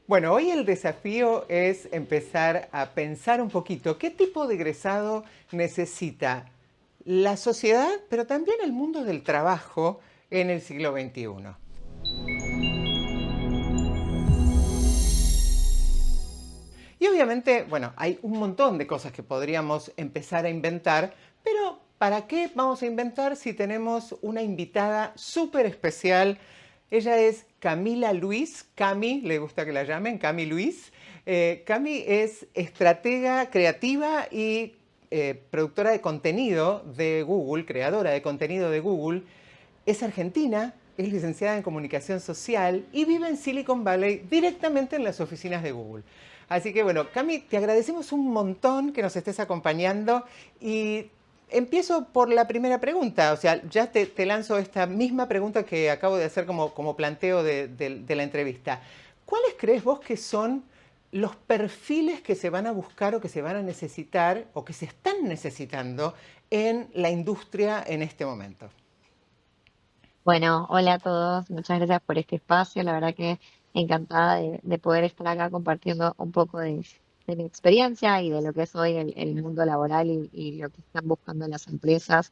Bueno, hoy el desafío es empezar a pensar un poquito qué tipo de egresado necesita la sociedad, pero también el mundo del trabajo en el siglo XXI. Y obviamente, bueno, hay un montón de cosas que podríamos empezar a inventar, pero ¿para qué vamos a inventar si tenemos una invitada súper especial? Ella es Camila Luis, Cami, le gusta que la llamen, Cami Luis. Cami es estratega creativa y productora de contenido de Google, creadora de contenido de Google. Es argentina, es licenciada en comunicación social y vive en Silicon Valley, directamente en las oficinas de Google. Así que bueno, Cami, te agradecemos un montón que nos estés acompañando y empiezo por la primera pregunta. O sea, ya te lanzo esta misma pregunta que acabo de hacer como planteo de la entrevista. ¿Cuáles crees vos que son los perfiles que se van a buscar o que se van a necesitar o que se están necesitando en la industria en este momento? Bueno, hola a todos, muchas gracias por este espacio. La verdad que encantada de poder estar acá compartiendo un poco de mi experiencia y de lo que es hoy el mundo laboral y lo que están buscando las empresas.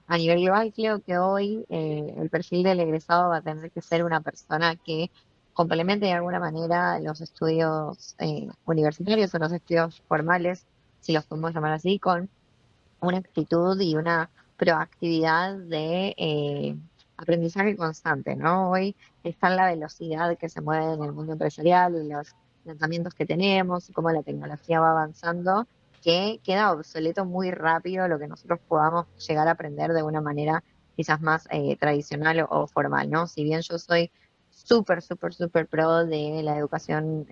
A nivel global, creo que hoy el perfil del egresado va a tener que ser una persona que complemente de alguna manera los estudios universitarios o los estudios formales, si los podemos llamar así, con una actitud y una proactividad de aprendizaje constante, ¿no? Hoy está la velocidad que se mueve en el mundo empresarial y los lanzamientos que tenemos y cómo la tecnología va avanzando, que queda obsoleto muy rápido lo que nosotros podamos llegar a aprender de una manera quizás más tradicional o formal, ¿no? Si bien yo soy súper, súper, súper pro de la educación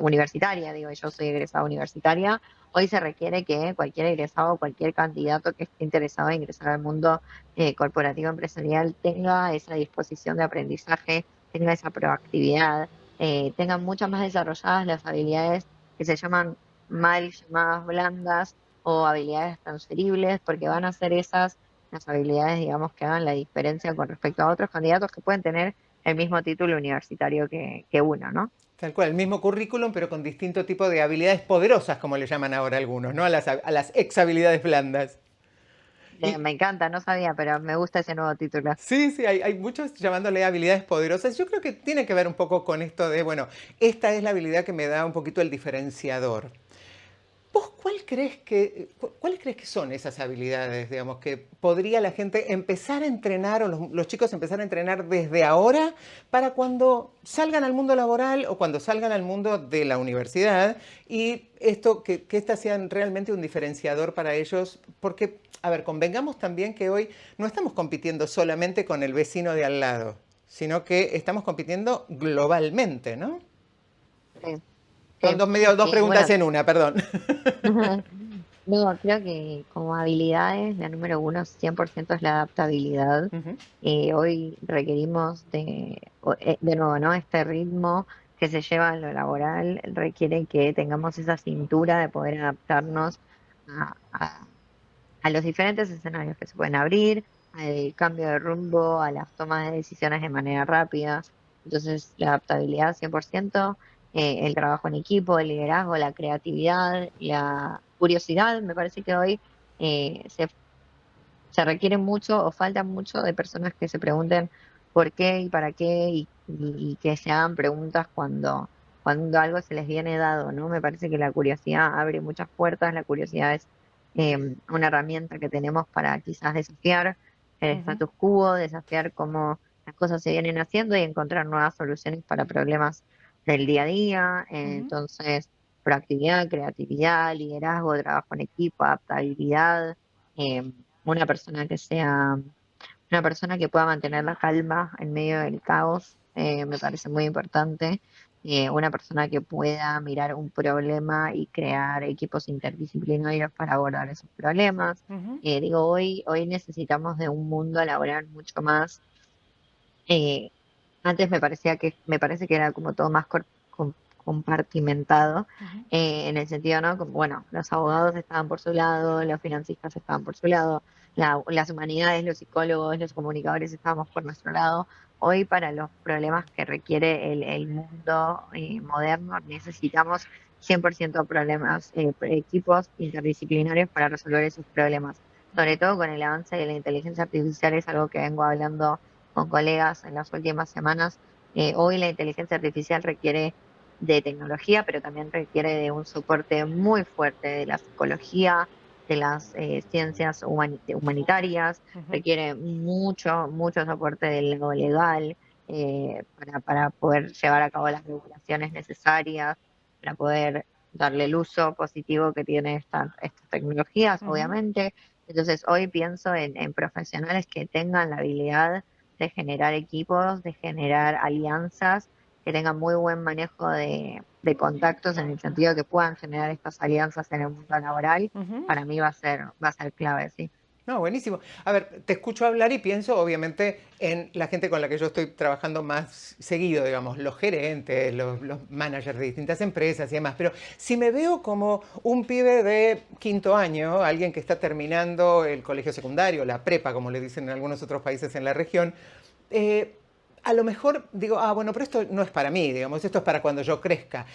universitaria, digo, yo soy egresada universitaria. Hoy se requiere que cualquier egresado, cualquier candidato que esté interesado en ingresar al mundo corporativo empresarial tenga esa disposición de aprendizaje, tenga esa proactividad, tenga muchas más desarrolladas las habilidades que se llaman mal llamadas blandas o habilidades transferibles, porque van a ser esas las habilidades, digamos, que hagan la diferencia con respecto a otros candidatos que pueden tener el mismo título universitario que uno, ¿no? Tal cual, el mismo currículum, pero con distinto tipo de habilidades poderosas, como le llaman ahora algunos, ¿no? A las ex habilidades blandas. Y Me encanta, no sabía, pero me gusta ese nuevo título. sí, sí, hay muchos llamándole habilidades poderosas. Yo creo que tiene que ver un poco con esto de, bueno, esta es la habilidad que me da un poquito el diferenciador. ¿Vos cuáles crees que son esas habilidades, digamos, que podría la gente empezar a entrenar o los chicos empezar a entrenar desde ahora para cuando salgan al mundo laboral o cuando salgan al mundo de la universidad y esto, que estas sean realmente un diferenciador para ellos? Porque, a ver, convengamos también que hoy no estamos compitiendo solamente con el vecino de al lado, sino que estamos compitiendo globalmente, ¿no? Sí, Son sí. dos Bueno, preguntas en una, perdón. no, creo que como habilidades, la número uno 100% es la adaptabilidad. Ujú. Hoy requerimos de nuevo, ¿no? Este ritmo que se lleva en lo laboral requiere que tengamos esa cintura de poder adaptarnos a, a- a los diferentes escenarios que se pueden abrir, al cambio de rumbo, a las tomas de decisiones de manera rápida. Entonces, la adaptabilidad 100%, el trabajo en equipo, el liderazgo, la creatividad, la curiosidad, me parece que hoy se requiere mucho o falta mucho de personas que se pregunten por qué y para qué y que se hagan preguntas cuando algo se les viene dado, ¿no? Me parece que la curiosidad abre muchas puertas, la curiosidad es una herramienta que tenemos para quizás desafiar el Ujú. status quo, desafiar cómo las cosas se vienen haciendo y encontrar nuevas soluciones para problemas del día a día. Ujú. Entonces, proactividad, creatividad, liderazgo, trabajo en equipo, adaptabilidad. em, una persona que sea, una persona que pueda mantener la calma en medio del caos, me parece muy importante. Una persona que pueda mirar un problema y crear equipos interdisciplinarios para abordar esos problemas. Ujú. Digo, hoy necesitamos de un mundo laboral mucho más. eh, Antes me parece que era como todo más compartimentado, en el sentido, ¿no? Como, bueno, los abogados estaban por su lado, los financistas estaban por su lado, las humanidades, los psicólogos, los comunicadores estábamos por nuestro lado. Hoy para los problemas que requiere el mundo moderno necesitamos 100% problemas, equipos interdisciplinarios para resolver esos problemas. Sobre todo con el avance de la inteligencia artificial es algo que vengo hablando con colegas en las últimas semanas. Hoy la inteligencia artificial requiere de tecnología, pero también requiere de un soporte muy fuerte de la psicología, de las ciencias humanitarias, Ujú, requiere mucho, mucho soporte del lado legal para poder llevar a cabo las regulaciones necesarias, para poder darle el uso positivo que tiene estas tecnologías, ujú. obviamente. Entonces, hoy pienso en profesionales que tengan la habilidad de generar equipos, de generar alianzas, que tengan muy buen manejo de contactos en el sentido de que puedan generar estas alianzas en el mundo laboral. Ujú. Para mí va a ser clave, sí. No, buenísimo. A ver, te escucho hablar y pienso obviamente en la gente con la que yo estoy trabajando más seguido, digamos, los gerentes, los managers de distintas empresas y demás. Pero si me veo como un pibe de quinto año, alguien que está terminando el colegio secundario, la prepa, como le dicen en algunos otros países en la región, eh, a lo mejor digo, ah, bueno, pero esto no es para mí, digamos, esto es para cuando yo crezca.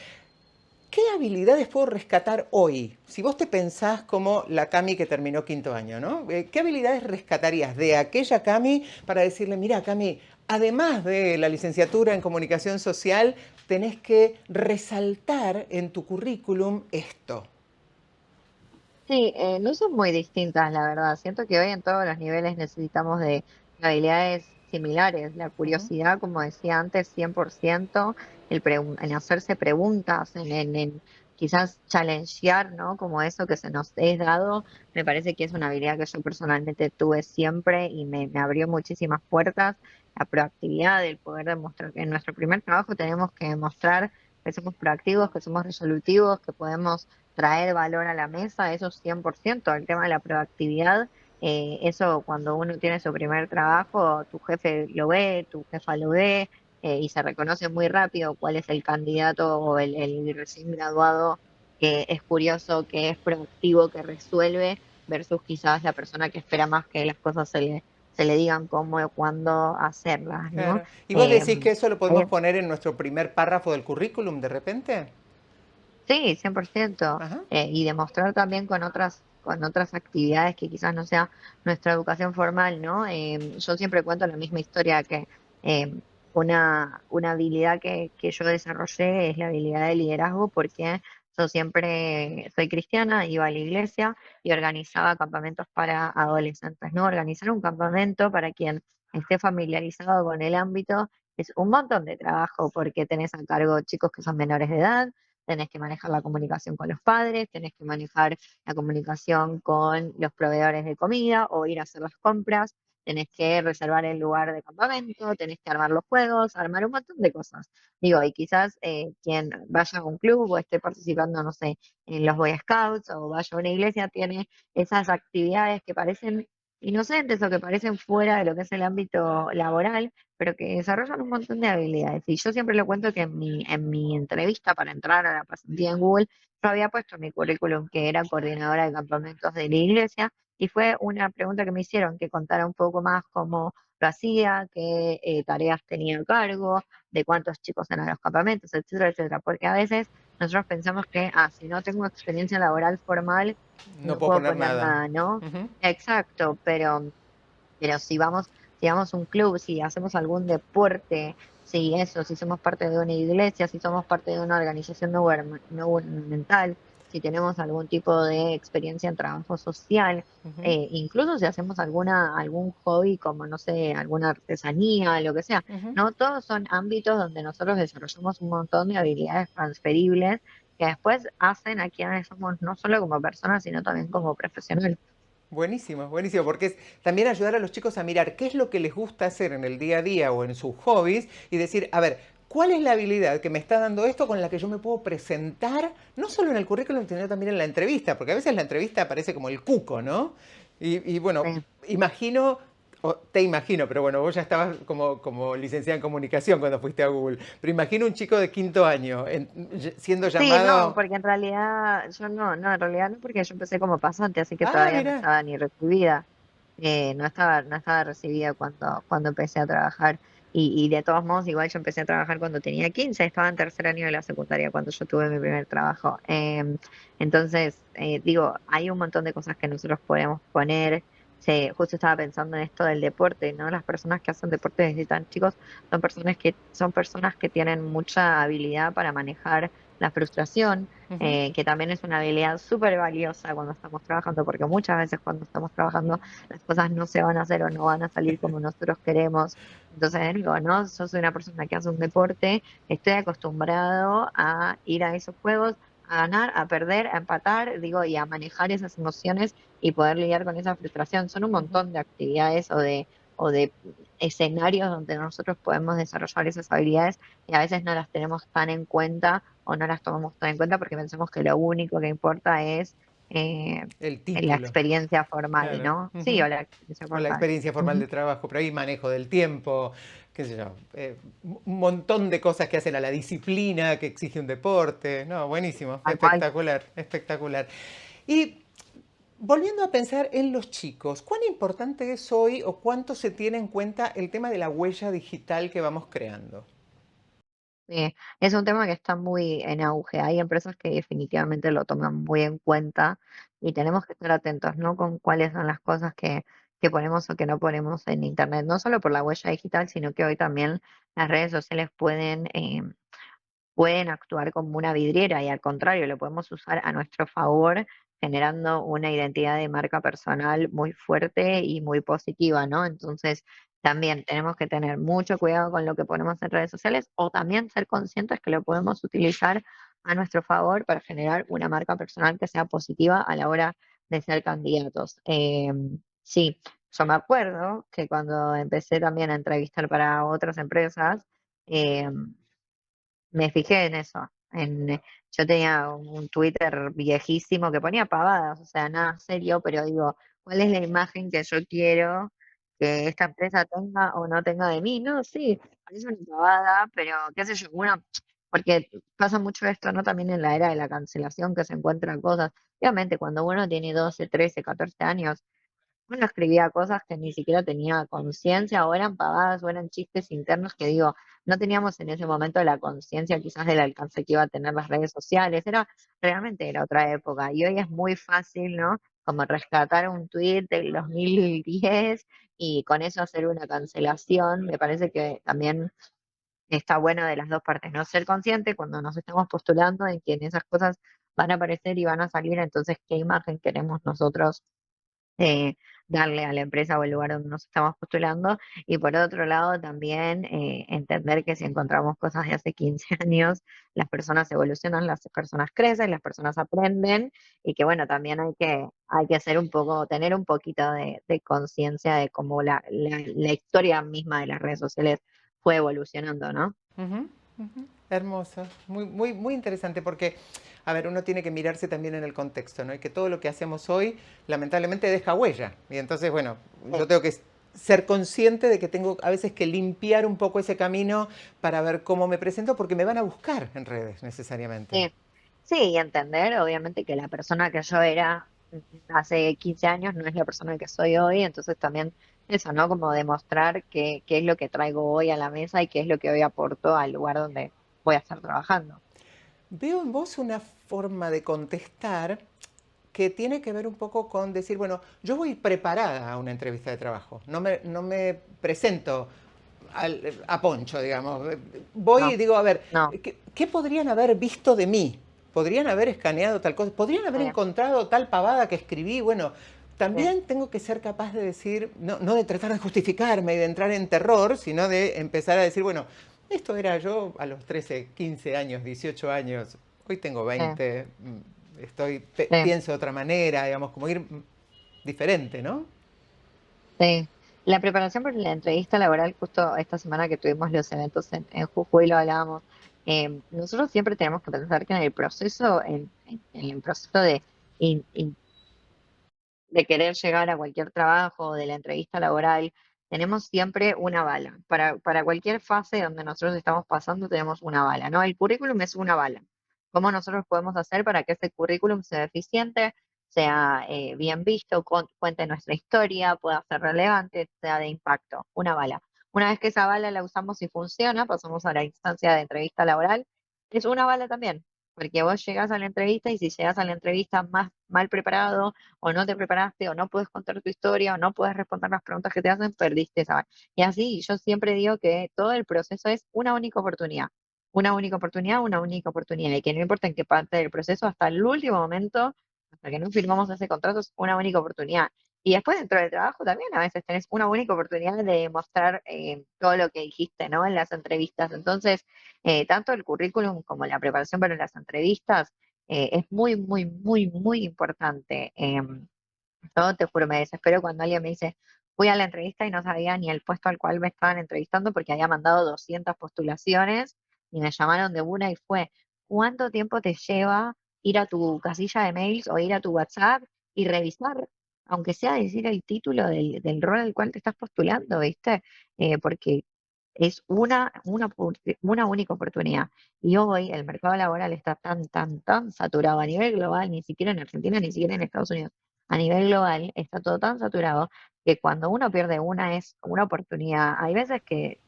¿Qué habilidades puedo rescatar hoy? Si vos te pensás como la Cami que terminó quinto año, ¿no? ¿Qué habilidades rescatarías de aquella Cami para decirle, mira, Cami, además de la licenciatura en comunicación social, tenés que resaltar en tu currículum esto? Sí, no son muy distintas, la verdad. Siento que hoy en todos los niveles necesitamos de habilidades similares. La Ujú, curiosidad, como decía antes, 100%, en hacerse preguntas, en quizás challengear, ¿no? Como eso que se nos es dado, me parece que es una habilidad que yo personalmente tuve siempre y me abrió muchísimas puertas. La proactividad, el poder demostrar que en nuestro primer trabajo tenemos que demostrar que somos proactivos, que somos resolutivos, que podemos traer valor a la mesa, eso 100%, el tema de la proactividad, eso cuando uno tiene su primer trabajo, tu jefe lo ve, tu jefa lo ve, y se reconoce muy rápido cuál es el candidato o el recién graduado que es curioso, que es proactivo, que resuelve, versus quizás la persona que espera más que las cosas se le digan cómo y cuándo hacerlas, ¿no? claro. ¿Y vos Eh, decís que eso lo podemos poner en nuestro primer párrafo del currículum de repente? Sí, 100%. Ajá. Y demostrar también con otras actividades que quizás no sea nuestra educación formal, ¿no? Yo siempre cuento la misma historia que eh, una habilidad que yo desarrollé es la habilidad de liderazgo porque yo siempre soy cristiana, iba a la iglesia y organizaba campamentos para adolescentes, ¿no? Organizar un campamento para quien esté familiarizado con el ámbito es un montón de trabajo porque tenés a cargo chicos que son menores de edad, tenés que manejar la comunicación con los padres, tenés que manejar la comunicación con los proveedores de comida o ir a hacer las compras, tenés que reservar el lugar de campamento, tenés que armar los juegos, armar un montón de cosas. Digo, y quizás quien vaya a un club o esté participando, no sé, en los Boy Scouts o vaya a una iglesia, tiene esas actividades que parecen inocentes o que parecen fuera de lo que es el ámbito laboral, pero que desarrollan un montón de habilidades. Y yo siempre lo cuento que en mi entrevista para entrar a la pasantía en Google, yo había puesto en mi currículum que era coordinadora de campamentos de la iglesia y fue una pregunta que me hicieron, que contara un poco más cómo lo hacía, qué tareas tenía a cargo, de cuántos chicos eran los campamentos, etcétera, etcétera. Porque a veces nosotros pensamos que, si no tengo experiencia laboral formal, No no puedo puedo poner poner nada. nada, ¿no? Ujú. Exacto, pero si vamos a un club, si hacemos algún deporte, si eso, si somos parte de una iglesia, si somos parte de una organización no gubernamental, si tenemos algún tipo de experiencia en trabajo social, Ujú, incluso si hacemos algún hobby como, no sé, alguna artesanía, lo que sea, ujú. ¿no? Todos son ámbitos donde nosotros desarrollamos un montón de habilidades transferibles que después hacen a quienes somos no solo como personas, sino también como profesionales. Buenísimo, buenísimo, porque es también ayudar a los chicos a mirar qué es lo que les gusta hacer en el día a día o en sus hobbies y decir, a ver, ¿cuál es la habilidad que me está dando esto con la que yo me puedo presentar, no solo en el currículum, sino también en la entrevista? Porque a veces la entrevista aparece como el cuco, ¿no? Y bueno, imagino, o te imagino, pero bueno, vos ya estabas como licenciada en comunicación cuando fuiste a Google, pero imagino un chico de quinto año siendo Sí, no, llamado, porque en realidad yo no, en realidad no, porque yo empecé como pasante, así que ah, todavía no mira. estaba ni recibida. no estaba recibida cuando empecé a trabajar. Y de todos modos, igual yo empecé a trabajar cuando tenía 15, estaba en tercer año de la secundaria cuando yo tuve mi primer trabajo. Entonces, digo, hay un montón de cosas que nosotros podemos poner. Justo estaba pensando en esto del deporte, ¿no? Las personas que hacen deporte desde tan chicos son personas que tienen mucha habilidad para manejar la frustración, Ujú. que también es una habilidad súper valiosa cuando estamos trabajando, porque muchas veces cuando estamos trabajando las cosas no se van a hacer o no van a salir como nosotros queremos. Entonces, digo, ¿no? Yo soy una persona que hace un deporte, estoy acostumbrado a ir a esos juegos, a ganar, a perder, a empatar, digo, y a manejar esas emociones y poder lidiar con esa frustración. Son un Ujú. montón de actividades o de escenarios donde nosotros podemos desarrollar esas habilidades y a veces no las tenemos tan en cuenta o no las tomamos tan en cuenta porque pensamos que lo único que importa es eh, El la título, experiencia formal, claro. ¿no? Sí, Ujú. o la experiencia O la formal. experiencia formal Ujú. de trabajo, pero ahí manejo del tiempo, qué sé yo, un montón de cosas que hacen a la disciplina que exige un deporte. No, buenísimo, Tal cual. espectacular, espectacular. Y volviendo a pensar en los chicos, ¿cuán importante es hoy o cuánto se tiene en cuenta el tema de la huella digital que vamos creando? Sí, es un tema que está muy en auge. Hay empresas que definitivamente lo toman muy en cuenta y tenemos que estar atentos, ¿no? Con cuáles son las cosas que ponemos o que no ponemos en Internet, no solo por la huella digital, sino que hoy también las redes sociales pueden actuar como una vidriera y al contrario, lo podemos usar a nuestro favor, generando una identidad de marca personal muy fuerte y muy positiva, ¿no? Entonces, también tenemos que tener mucho cuidado con lo que ponemos en redes sociales o también ser conscientes que lo podemos utilizar a nuestro favor para generar una marca personal que sea positiva a la hora de ser candidatos. Sí, yo me acuerdo que cuando empecé también a entrevistar para otras empresas, em, me fijé en eso. Yo tenía un Twitter viejísimo que ponía pavadas, o sea, nada serio, pero digo, ¿cuál es la imagen que yo quiero que esta empresa tenga o no tenga de mí? No, sí, parece una pavada, pero qué sé yo, uno, porque pasa mucho esto, ¿no? También en la era de la cancelación que se encuentran cosas. Obviamente, cuando uno tiene 12, 13, 14 años, uno escribía cosas que ni siquiera tenía conciencia, o eran pavadas, o eran chistes internos que digo, no teníamos en ese momento la conciencia quizás del alcance que iba a tener las redes sociales. Realmente era otra época. Y hoy es muy fácil, ¿no? Como rescatar un tweet del 2010 y con eso hacer una cancelación. Me parece que también está bueno de las dos partes, ¿no? Ser consciente cuando nos estamos postulando en que en esas cosas van a aparecer y van a salir, entonces, ¿qué imagen queremos nosotros darle a la empresa o el lugar donde nos estamos postulando? Y por otro lado, también entender que si encontramos cosas de hace 15 años, las personas evolucionan, las personas crecen, las personas aprenden y que bueno, también hay que hacer un poco, tener un poquito de conciencia de cómo la historia misma de las redes sociales fue evolucionando, ¿no? Ujú, ujú. Hermoso, muy, muy, muy interesante porque, a ver, uno tiene que mirarse también en el contexto, ¿no? Y que todo lo que hacemos hoy, lamentablemente, deja huella. Y entonces, bueno, Sí, yo tengo que ser consciente de que tengo a veces que limpiar un poco ese camino para ver cómo me presento, porque me van a buscar en redes necesariamente. sí. Sí, y entender, obviamente, que la persona que yo era hace 15 años no es la persona que soy hoy, entonces también eso, ¿no? Como demostrar qué es lo que traigo hoy a la mesa y qué es lo que hoy aporto al lugar donde voy a estar trabajando. Veo en vos una forma de contestar que tiene que ver un poco con decir, bueno, yo voy preparada a una entrevista de trabajo, no me presento a Poncho, digamos. Voy y No, digo, a ver, no, ¿qué podrían haber visto de mí? ¿Podrían haber escaneado tal cosa? ¿Podrían haber eh, encontrado tal pavada que escribí? Bueno, eh, también tengo que ser capaz de decir, no de tratar de justificarme y de entrar en terror, sino de empezar a decir, bueno, esto era yo a los 13, 15 años, 18 años, hoy tengo eh, 20, sí, pienso de otra manera, digamos, como ir diferente, ¿no? sí. La preparación para la entrevista laboral, justo esta semana que tuvimos los eventos en Jujuy lo hablábamos, nosotros siempre tenemos que pensar que en el proceso, en el proceso de querer llegar a cualquier trabajo, de la entrevista laboral, tenemos siempre una bala. Para cualquier fase donde nosotros estamos pasando, tenemos una bala, ¿no? El currículum es una bala. ¿Cómo nosotros podemos hacer para que ese currículum sea eficiente, sea bien visto, cuente nuestra historia, pueda ser relevante, sea de impacto, una bala. Una vez que esa bala la usamos y funciona, pasamos a la instancia de entrevista laboral, es una bala también, porque vos llegás a la entrevista y si llegás a la entrevista más mal preparado, o no te preparaste, o no puedes contar tu historia, o no puedes responder las preguntas que te hacen, perdiste esa bala. Y así, yo siempre digo que todo el proceso es una única oportunidad. Una única oportunidad, una única oportunidad. Y que no importa en qué parte del proceso, hasta el último momento, hasta que no firmamos ese contrato, es una única oportunidad. Y después dentro del trabajo también a veces tenés una única oportunidad de mostrar todo lo que dijiste, ¿no? En las entrevistas. Entonces, tanto el currículum como la preparación para las entrevistas es muy, muy, muy, muy importante. Yo te juro, me desespero cuando alguien me dice, fui a la entrevista y no sabía ni el puesto al cual me estaban entrevistando porque había mandado 200 postulaciones y me llamaron de una y fue, ¿cuánto tiempo te lleva ir a tu casilla de mails o ir a tu WhatsApp y revisar, aunque sea decir el título del rol al cual te estás postulando, ¿viste? Porque es una única oportunidad. Y hoy el mercado laboral está tan, tan, tan saturado a nivel global, ni siquiera en Argentina, ni siquiera en Estados Unidos, a nivel global está todo tan saturado que cuando uno pierde una es una oportunidad. Hay veces que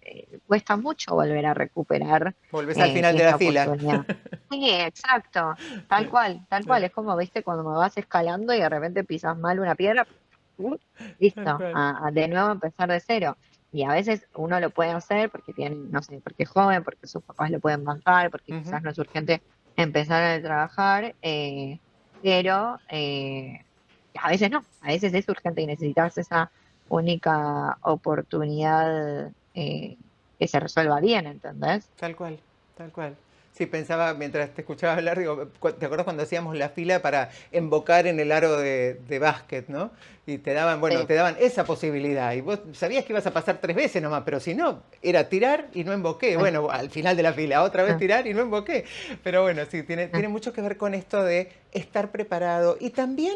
cuesta mucho volver a recuperar Volvés al final de la esa fila. oportunidad. Sí, exacto, tal Sí, cual, tal sí, cual. Es como, viste, cuando me vas escalando y de repente pisas mal una piedra, ¡uh! tal Listo, cual. de nuevo empezar de cero. Y a veces uno lo puede hacer porque tiene, no sé, porque es joven, porque sus papás lo pueden bancar, porque Ujú. quizás no es urgente empezar a trabajar, pero a veces no, a veces es urgente y necesitas esa única oportunidad que se resuelva bien, ¿entendés? Tal cual, tal cual. Sí, pensaba mientras te escuchaba hablar, digo, ¿te acuerdas cuando hacíamos la fila para embocar en el aro de básquet, ¿no? Y te daban, bueno, Sí. te daban esa posibilidad. Y vos sabías que ibas a pasar 3 veces nomás, pero si no, era tirar y no emboqué. Sí, Bueno, al final de la fila, otra vez sí, tirar y no emboqué. Pero bueno, sí, sí. tiene mucho que ver con esto de estar preparado. Y también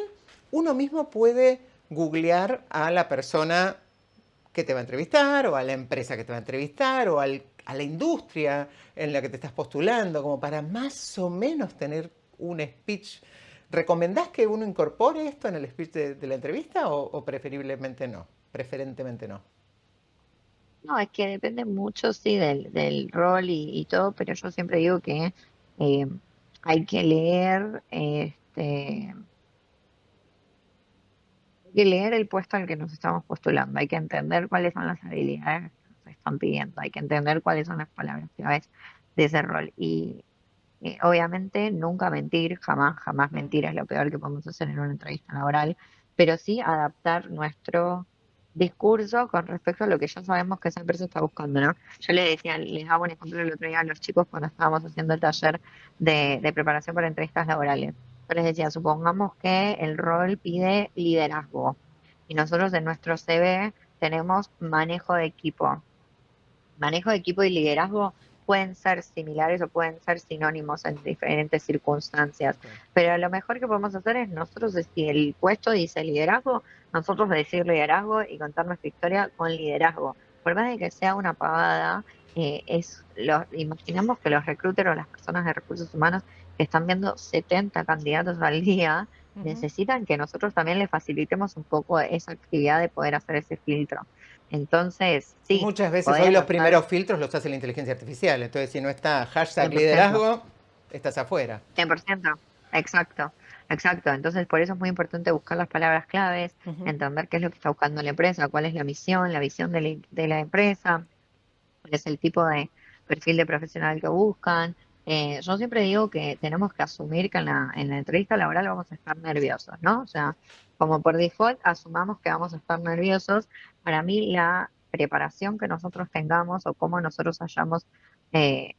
uno mismo puede googlear a la persona que te va a entrevistar, o a la empresa que te va a entrevistar, o a la industria en la que te estás postulando, como para más o menos tener un speech. ¿Recomendás que uno incorpore esto en el speech de la entrevista o preferiblemente no? Preferentemente no. No, es que depende mucho, sí, del rol y todo, pero yo siempre digo que eh, hay que leer, hay que leer el puesto al que nos estamos postulando, hay que entender cuáles son las habilidades que nos están pidiendo, hay que entender cuáles son las palabras claves de ese rol. Y obviamente nunca mentir, jamás, jamás mentir es lo peor que podemos hacer en una entrevista laboral, pero sí adaptar nuestro discurso con respecto a lo que ya sabemos que esa empresa está buscando, ¿no? Yo le decía, les daba un ejemplo el otro día a los chicos cuando estábamos haciendo el taller de preparación para entrevistas laborales. Yo les decía, supongamos que el rol pide liderazgo y nosotros en nuestro CV tenemos manejo de equipo. Manejo de equipo y liderazgo pueden ser similares o pueden ser sinónimos en diferentes circunstancias, Claro. pero lo mejor que podemos hacer es nosotros, si el puesto dice liderazgo, nosotros decir liderazgo y contar nuestra historia con liderazgo. Por más de que sea una pavada, imaginamos que los recruiters o las personas de recursos humanos que están viendo 70 candidatos al día, Ujú. necesitan que nosotros también les facilitemos un poco esa actividad de poder hacer ese filtro. Entonces, Y sí, muchas veces poder hoy los adaptar primeros filtros los hace la inteligencia artificial. Entonces, si no está hashtag 100%, liderazgo, estás afuera. 100%, exacto, exacto. Entonces, por eso es muy importante buscar las palabras claves, Ujú. entender qué es lo que está buscando la empresa, cuál es la misión, la visión de la empresa, cuál es el tipo de perfil de profesional que buscan. Yo siempre digo que tenemos que asumir que en la entrevista laboral vamos a estar nerviosos, ¿no? O sea, como por default asumamos que vamos a estar nerviosos. Para mí la preparación que nosotros tengamos o cómo nosotros hayamos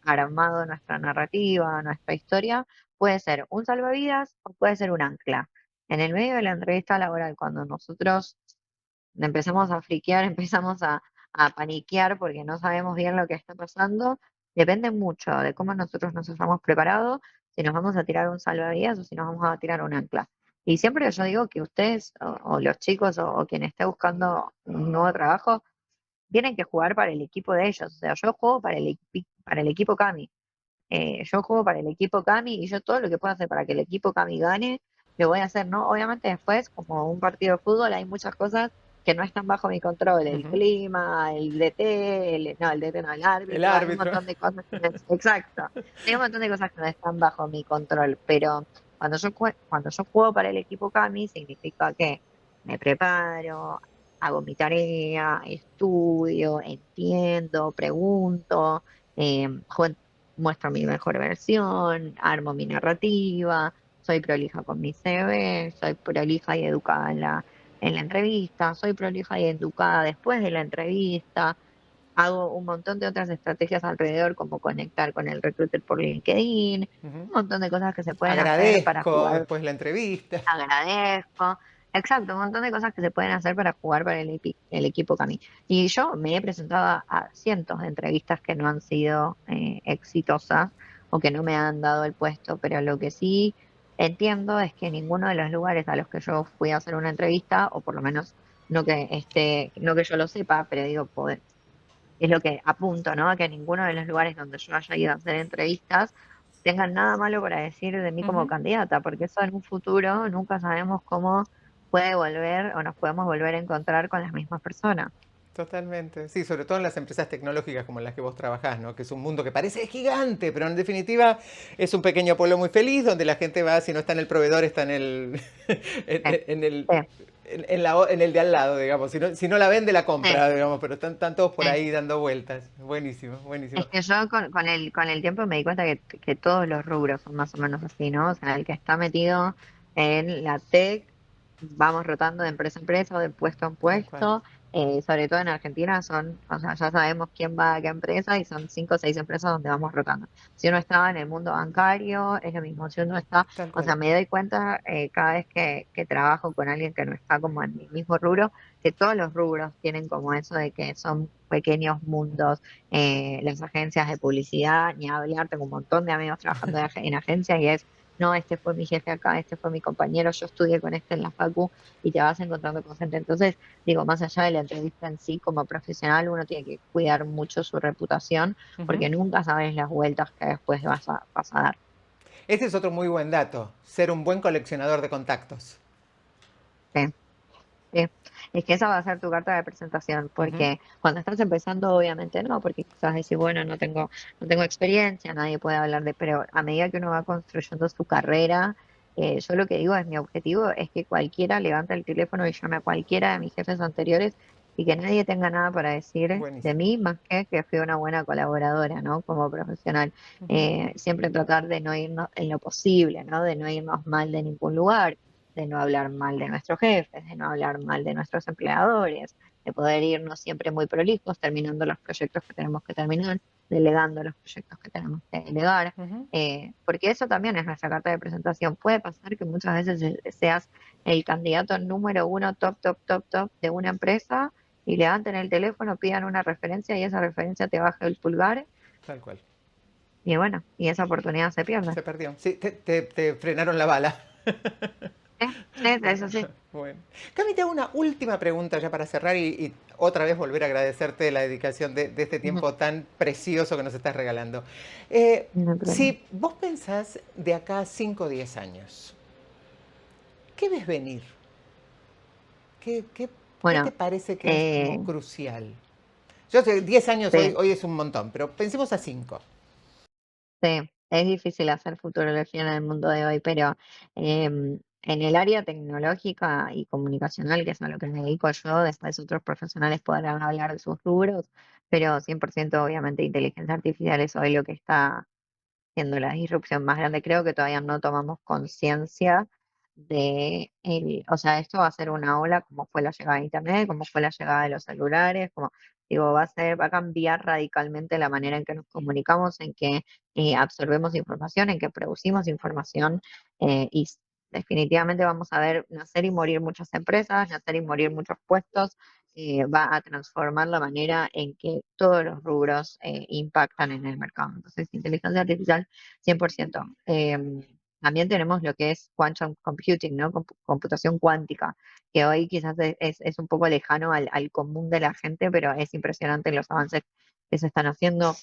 armado nuestra narrativa, nuestra historia, puede ser un salvavidas o puede ser un ancla. En el medio de la entrevista laboral, cuando nosotros empezamos a friquear, empezamos a paniquear porque no sabemos bien lo que está pasando, depende mucho de cómo nosotros nos hayamos preparado, si nos vamos a tirar un salvavidas o si nos vamos a tirar un ancla. Y siempre yo digo que ustedes o los chicos o quien esté buscando un nuevo trabajo, tienen que jugar para el equipo de ellos. O sea, yo juego para el equipo Cami. Yo juego para el equipo Cami y yo todo lo que pueda hacer para que el equipo Cami gane, lo voy a hacer, ¿no? Obviamente después, como un partido de fútbol, hay muchas cosas que no están bajo mi control, el Ujú. clima, el DT, no, el DT no, el El árbitro, hay un árbitro. montón de cosas exacto, hay un montón de cosas que no están bajo mi control, pero cuando yo juego para el equipo Cami, significa que me preparo, hago mi tarea, estudio, entiendo, pregunto, jue- muestro mi mejor versión, armo mi narrativa, soy prolija con mi CV, soy prolija y educada en la entrevista, soy prolija y educada después de la entrevista, hago un montón de otras estrategias alrededor, como conectar con el recruiter por LinkedIn, Ujú. un montón de cosas que se pueden hacer para Agradezco jugar, después la entrevista. agradezco. Exacto, un montón de cosas que se pueden hacer para jugar para el equipo Cami. Y yo me he presentado a cientos de entrevistas que no han sido exitosas o que no me han dado el puesto, pero lo que sí entiendo es que ninguno de los lugares a los que yo fui a hacer una entrevista, o por lo menos no que yo lo sepa, pero digo, es lo que apunto, ¿no? A que ninguno de los lugares donde yo haya ido a hacer entrevistas tengan nada malo para decir de mí como Ujú. candidata, porque eso en un futuro nunca sabemos cómo puede volver o nos podemos volver a encontrar con las mismas personas. Totalmente. Sí, sobre todo en las empresas tecnológicas como en las que vos trabajás, ¿no? Que es un mundo que parece gigante, pero en definitiva es un pequeño pueblo muy feliz donde la gente va, si no está en el proveedor, está en el, Sí, en el, sí, en el de al lado, digamos. Si no la vende, la sí, compra, digamos, pero están todos por sí. ahí dando vueltas. Buenísimo, buenísimo. Es que yo con el tiempo me di cuenta que todos los rubros son más o menos así, ¿no? O sea, el que está metido en la tech, vamos rotando de empresa a empresa o de puesto en Tal cual. puesto, sobre todo en Argentina son, o sea, ya sabemos quién va a qué empresa y son 5 o 6 empresas donde vamos rotando. Si uno está en el mundo bancario, es lo mismo. Si uno está, Tal o cual. sea, me doy cuenta cada vez que trabajo con alguien que no está como en mi mismo rubro, que todos los rubros tienen como eso de que son pequeños mundos, las agencias de publicidad, ni hablar, tengo un montón de amigos trabajando en agencias y es, no, este fue mi jefe acá, este fue mi compañero, yo estudié con este en la facu y te vas encontrando con gente. Entonces, digo, más allá de la entrevista en sí, como profesional, uno tiene que cuidar mucho su reputación Ujú. porque nunca sabes las vueltas que después vas a dar. Este es otro muy buen dato, ser un buen coleccionador de contactos. Sí. Sí, es que esa va a ser tu carta de presentación, Ujú. porque cuando estás empezando, obviamente no, porque quizás decir, bueno, no tengo experiencia, nadie puede hablar de, pero a medida que uno va construyendo su carrera, yo lo que digo es, mi objetivo es que cualquiera levante el teléfono y llame a cualquiera de mis jefes anteriores y que nadie tenga nada para decir de Buenísimo. mí más que fui una buena colaboradora, ¿no? Como profesional. Ujú. Siempre tratar de no irnos en lo posible, ¿no? De no irnos mal de ningún lugar, de no hablar mal de nuestros jefes, de no hablar mal de nuestros empleadores, de poder irnos siempre muy prolijos, terminando los proyectos que tenemos que terminar, delegando los proyectos que tenemos que delegar, Ujú. porque eso también es nuestra carta de presentación. Puede pasar que muchas veces seas el candidato número uno, top, top, top, top de una empresa y levanten el teléfono, pidan una referencia y esa referencia te baja el pulgar Tal cual. y bueno, y esa oportunidad se pierde. Se perdió. Sí, te frenaron la bala. Sí, sí, eso sí. Bueno. Cami, te hago una última pregunta ya para cerrar y otra vez volver a agradecerte la dedicación de este Ujú, tiempo tan precioso que nos estás regalando. no hay problema. Si vos pensás de acá a 5 o 10 años, ¿qué ves venir? ¿Qué te Bueno, parece que es eh, como crucial? Yo sé, 10 años sí. hoy es un montón, pero pensemos a 5. Sí, es difícil hacer futurología en el mundo de hoy, pero en el área tecnológica y comunicacional, que es a lo que me dedico yo, después otros profesionales podrán hablar de sus rubros, pero 100% obviamente inteligencia artificial es hoy lo que está siendo la disrupción más grande. Creo que todavía no tomamos conciencia o sea, esto va a ser una ola como fue la llegada de Internet, como fue la llegada de los celulares, como digo, va a cambiar radicalmente la manera en que nos comunicamos, en que absorbemos información, en que producimos información definitivamente vamos a ver nacer y morir muchas empresas, nacer y morir muchos puestos, va a transformar la manera en que todos los rubros impactan en el mercado. Entonces, inteligencia artificial, 100%. También tenemos lo que es quantum computing, ¿no? Computación cuántica, que hoy quizás es un poco lejano al común de la gente, pero es impresionante los avances que se están haciendo.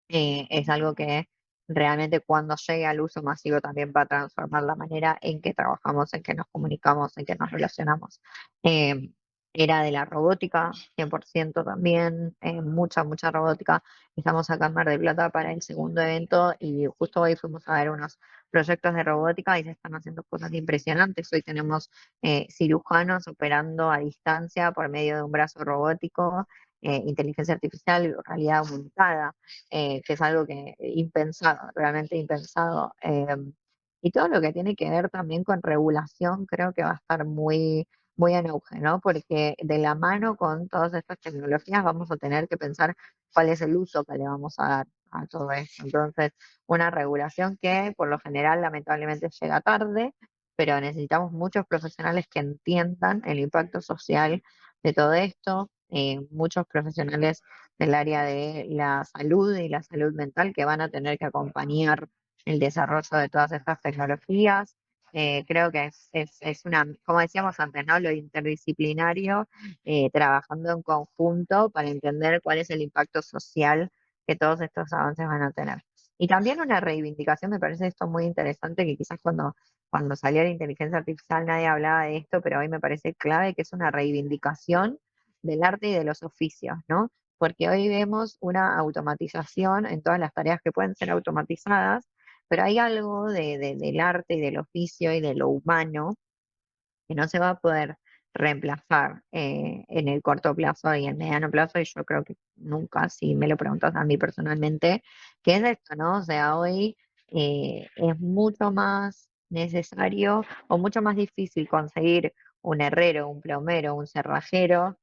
Es algo que realmente cuando llegue al uso masivo también va a transformar la manera en que trabajamos, en que nos comunicamos, en que nos relacionamos. Eh, Era de la robótica, 100% también, mucha robótica. Estamos acá en Mar del Plata para el segundo evento y justo hoy fuimos a ver unos proyectos de robótica y se están haciendo cosas impresionantes. Hoy tenemos cirujanos operando a distancia por medio de un brazo robótico, inteligencia artificial, realidad aumentada, que es algo que impensado, realmente impensado. Y todo lo que tiene que ver también con regulación creo que va a estar muy en auge, ¿no? Porque de la mano con todas estas tecnologías vamos a tener que pensar cuál es el uso que le vamos a dar a todo esto. Entonces, una regulación que por lo general lamentablemente llega tarde, pero necesitamos muchos profesionales que entiendan el impacto social de todo esto, muchos profesionales del área de la salud y la salud mental que van a tener que acompañar el desarrollo de todas estas tecnologías. Creo que es una, como decíamos antes, ¿no? Lo interdisciplinario, trabajando en conjunto para entender cuál es el impacto social que todos estos avances van a tener. Y también una reivindicación, me parece esto muy interesante, que quizás cuando salió la inteligencia artificial nadie hablaba de esto, pero hoy me parece clave, que es una reivindicación del arte y de los oficios, ¿no? Porque hoy vemos una automatización en todas las tareas que pueden ser automatizadas, pero hay algo del arte y del oficio y de lo humano que no se va a poder reemplazar en el corto plazo y en mediano plazo, y yo creo que nunca, si me lo preguntas a mí personalmente, ¿qué es esto, no? O sea, hoy es mucho más necesario o mucho más difícil conseguir un herrero, un plomero, un cerrajero,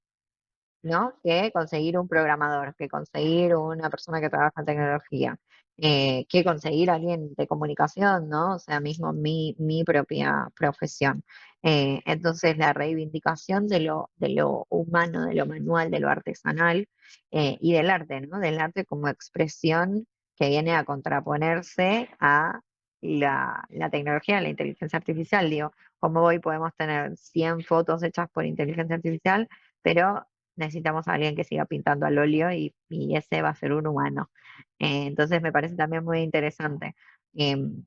¿no? Que conseguir un programador, que conseguir una persona que trabaja en tecnología, que conseguir alguien de comunicación, ¿no? O sea, mismo mi propia profesión. Entonces, la reivindicación de lo humano, de lo manual, de lo artesanal, y del arte, ¿no? Del arte como expresión que viene a contraponerse a la tecnología, la inteligencia artificial. Digo, como hoy podemos tener 100 fotos hechas por inteligencia artificial, pero necesitamos a alguien que siga pintando al óleo y ese va a ser un humano. Entonces me parece también muy interesante. Em,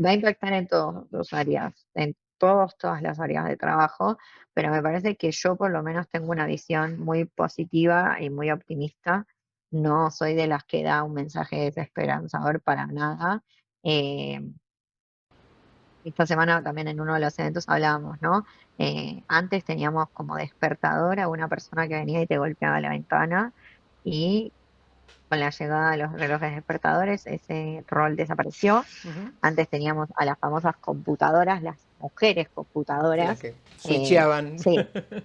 Va a impactar en todas las áreas, en todas las áreas de trabajo, pero me parece que yo por lo menos tengo una visión muy positiva y muy optimista. No soy de las que da un mensaje desesperanzador para nada. Em, Esta semana también en uno de los eventos hablábamos, ¿no? Antes teníamos como despertador a una persona que venía y te golpeaba la ventana, y con la llegada de los relojes despertadores ese rol desapareció. Ujú. Antes teníamos a las famosas computadoras, las mujeres Sí, las computadoras, que switcheaban. sí,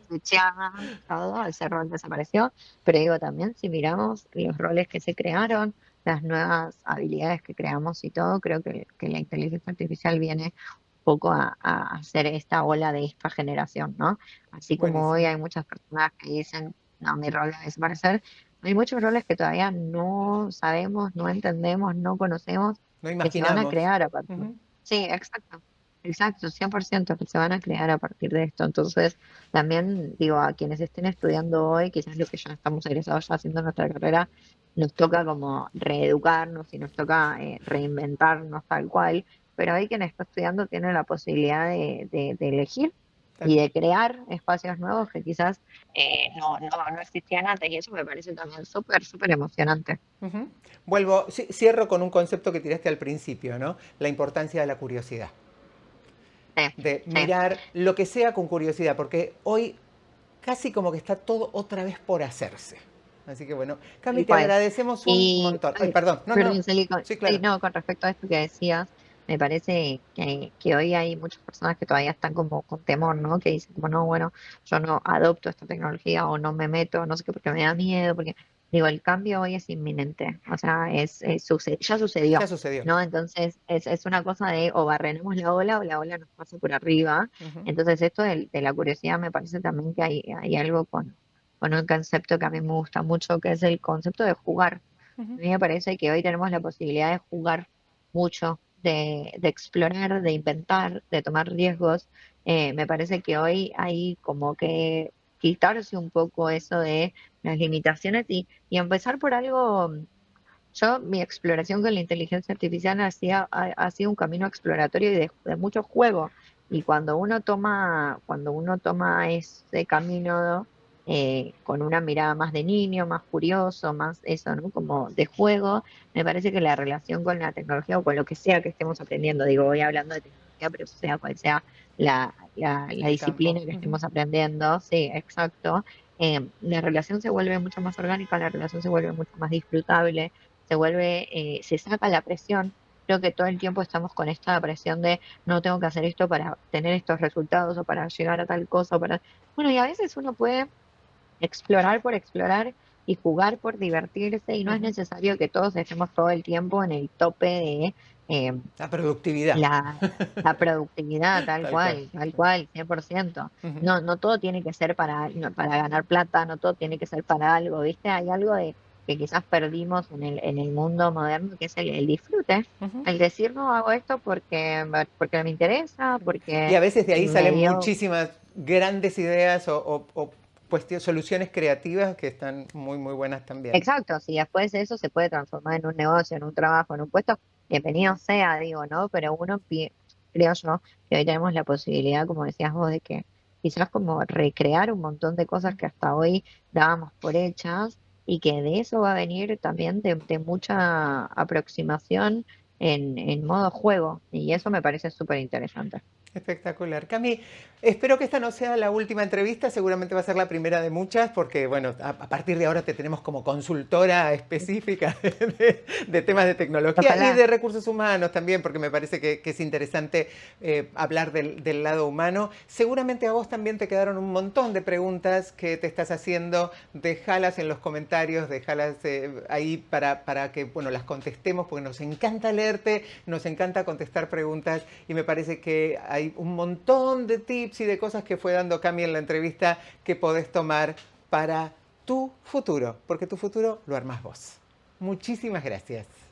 switchaban todo, ese rol desapareció, pero digo también si miramos los roles que se crearon, las nuevas habilidades que creamos y todo, creo que la inteligencia artificial viene poco a hacer esta ola de esta generación, ¿no? Así como hoy Buenísimo. hay muchas personas que dicen, no, mi rol debe desaparecer, hay muchos roles que todavía no sabemos, no entendemos, no conocemos, No que se van a imaginamos. crear a partir. Ujú. Sí, exacto, 100% que se van a crear a partir de esto. Entonces, también digo, a quienes estén estudiando hoy, quizás lo que ya estamos egresados ya haciendo nuestra carrera, nos toca como reeducarnos y nos toca reinventarnos tal cual, pero hoy quien está estudiando tiene la posibilidad de elegir Tal y cual. de crear espacios nuevos que quizás no existían antes, y eso me parece también súper emocionante. Ujú. Vuelvo, cierro con un concepto que tiraste al principio, ¿no? La importancia de la curiosidad. Sí, De sí. mirar lo que sea con curiosidad, porque hoy casi como que está todo otra vez por hacerse. Así que bueno, Cami, Tal te cual. agradecemos un Y, montón. Ay, ay, perdón, no, no, perdón, Celi, sí, sí, claro. no, con respecto a esto que decías, me parece que hoy hay muchas personas que todavía están como con temor, ¿no? Que dicen como, no, bueno, yo no adopto esta tecnología o no me meto, no sé qué, porque me da miedo, porque, digo, el cambio hoy es inminente, o sea, ya Ya sucedió, sucedió. ¿no? Entonces, es una cosa de o barrenemos la ola o la ola nos pasa por arriba. Ujú, Entonces, esto de la curiosidad me parece también que hay algo con un concepto que a mí me gusta mucho, que es el concepto de jugar. ujú. A mí me parece que hoy tenemos la posibilidad de jugar mucho, de explorar, de inventar, de tomar riesgos. Me parece que hoy hay como que quitarse un poco eso de las limitaciones y empezar por algo Mi exploración con la inteligencia artificial ha sido un camino exploratorio y de mucho juego. Y cuando uno toma ese camino con una mirada más de niño, más curioso, más eso, ¿no? Como de juego, me parece que la relación con la tecnología o con lo que sea que estemos aprendiendo, digo, voy hablando de tecnología, pero sea cual sea la El campo. disciplina que estemos aprendiendo, sí, exacto, la relación se vuelve mucho más orgánica, la relación se vuelve mucho más disfrutable, se saca la presión. Creo que todo el tiempo estamos con esta presión de no tengo que hacer esto para tener estos resultados o para llegar a tal cosa, bueno, y a veces uno puede explorar por explorar y jugar por divertirse y no es Ujú. necesario que todos estemos todo el tiempo en el tope de eh, La productividad. la, la productividad, Tal cual. tal cual, 100%. Ujú. No, no todo tiene que ser para, no, para ganar plata, no todo tiene que ser para algo, ¿viste? Hay algo de que quizás perdimos en el mundo moderno, que es el disfrute. Ujú. El decir, no, hago esto porque me interesa, Y porque a veces de ahí me salen dio. muchísimas grandes ideas o soluciones creativas que están muy, muy buenas también. Exacto, si después eso se puede transformar en un negocio, en un trabajo, en un puesto, bienvenido sea, digo, ¿no? Pero creo yo, que hoy tenemos la posibilidad, como decías vos, de que quizás como recrear un montón de cosas que hasta hoy dábamos por hechas y que de eso va a venir también de mucha aproximación en modo juego y eso me parece súper interesante. Espectacular. Cami, espero que esta no sea la última entrevista, seguramente va a ser la primera de muchas, porque bueno, a partir de ahora te tenemos como consultora específica de temas de tecnología y Ojalá. de recursos humanos también, porque me parece que es interesante hablar del lado humano. Seguramente a vos también te quedaron un montón de preguntas que te estás haciendo, déjalas en los comentarios, déjalas ahí para que bueno, las contestemos, porque nos encanta leerte, nos encanta contestar preguntas y me parece que hay un montón de tips y de cosas que fue dando Cami en la entrevista que podés tomar para tu futuro, porque tu futuro lo armás vos. Muchísimas gracias.